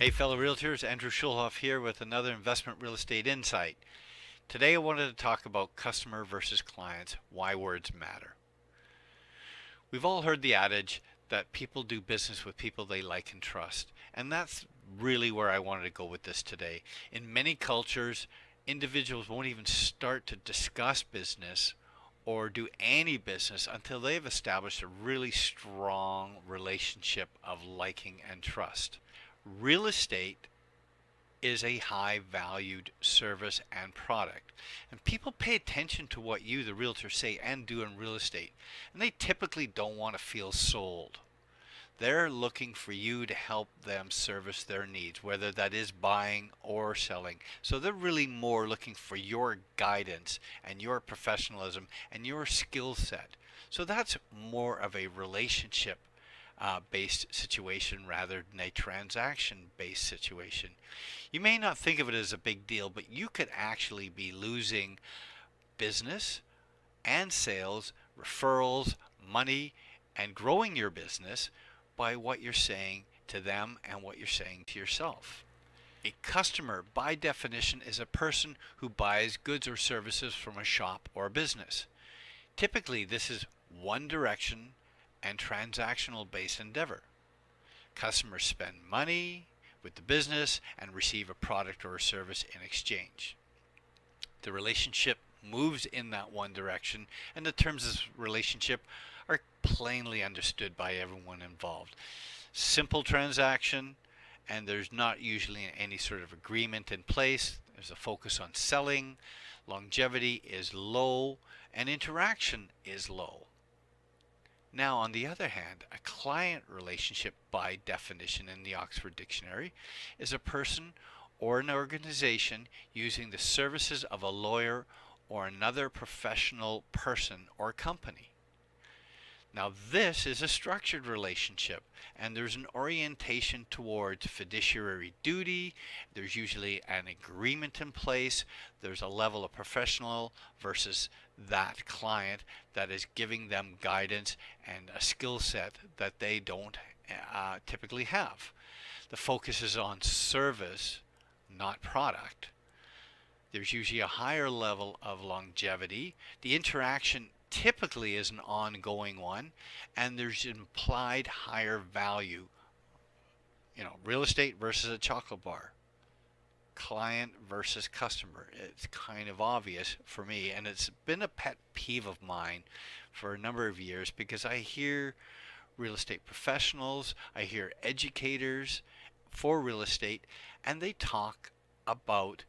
Hey fellow realtors, Andrew Schulhoff here with another investment real estate insight. Today I wanted to talk about customer versus clients, why words matter. We've all heard the adage that people do business with people they like and trust, and that's really where I wanted to go with this today. In many cultures, individuals won't even start to discuss business or do any business until they've established a really strong relationship of liking and trust. Real estate is a high valued service and product. And people pay attention to what you, the realtor, say and do in real estate. And they typically don't want to feel sold. They're looking for you to help them service their needs, whether that is buying or selling. So they're really more looking for your guidance and your professionalism and your skill set. So that's more of a relationship based situation rather than a transaction based situation. You may not think of it as a big deal, but you could actually be losing business and sales, referrals, money, and growing your business by what you're saying to them and what you're saying to yourself. A customer, by definition, is a person who buys goods or services from a shop or a business. Typically, this is one direction and transactional based endeavor. Customers spend money with the business and receive a product or a service in exchange. The relationship moves in that one direction, and the terms of this relationship are plainly understood by everyone involved. Simple transaction, and there's not usually any sort of agreement in place. There's a focus on selling, longevity is low, and interaction is low. Now, on the other hand, a client relationship, by definition in the Oxford Dictionary, is a person or an organization using the services of a lawyer or another professional person or company. Now, this is a structured relationship, and there's an orientation towards fiduciary duty. There's usually an agreement in place. There's a level of professional versus that client that is giving them guidance and a skill set that they don't typically have. The focus is on service, not product. There's usually a higher level of longevity. The interaction typically is an ongoing one, and there's implied higher value. Real estate versus a chocolate bar, client versus customer. It's kind of obvious for me, and it's been a pet peeve of mine for a number of years because I hear real estate professionals, I hear educators for real estate, and they talk about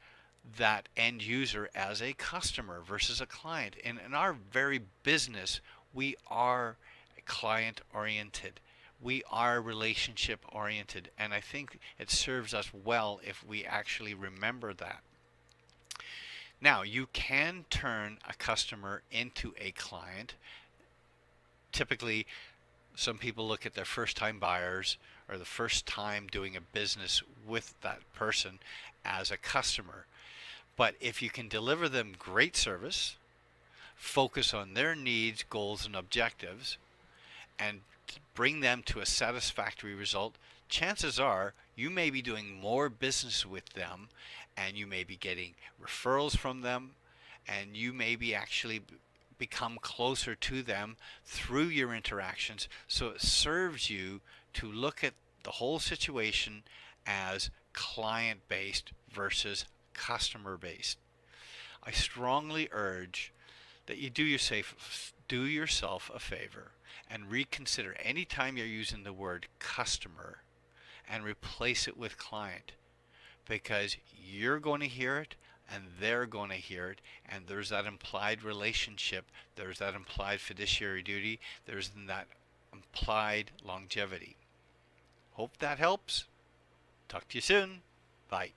that end user as a customer versus a client. And in our very business, we are client oriented. We are relationship oriented. And I think it serves us well if we actually remember that. Now, you can turn a customer into a client. Typically, some people look at their first time buyers or the first time doing a business with that person as a customer. But if you can deliver them great service, focus on their needs, goals, and objectives, and bring them to a satisfactory result, chances are you may be doing more business with them, and you may be getting referrals from them, and you may be actually become closer to them through your interactions. So it serves you to look at the whole situation as client-based versus customer-based. I strongly urge that you do yourself a favor and reconsider any time you're using the word customer and replace it with client, because you're going to hear it and they're going to hear it, and there's that implied relationship, there's that implied fiduciary duty, there's that implied longevity. Hope that helps. Talk to you soon. Bye.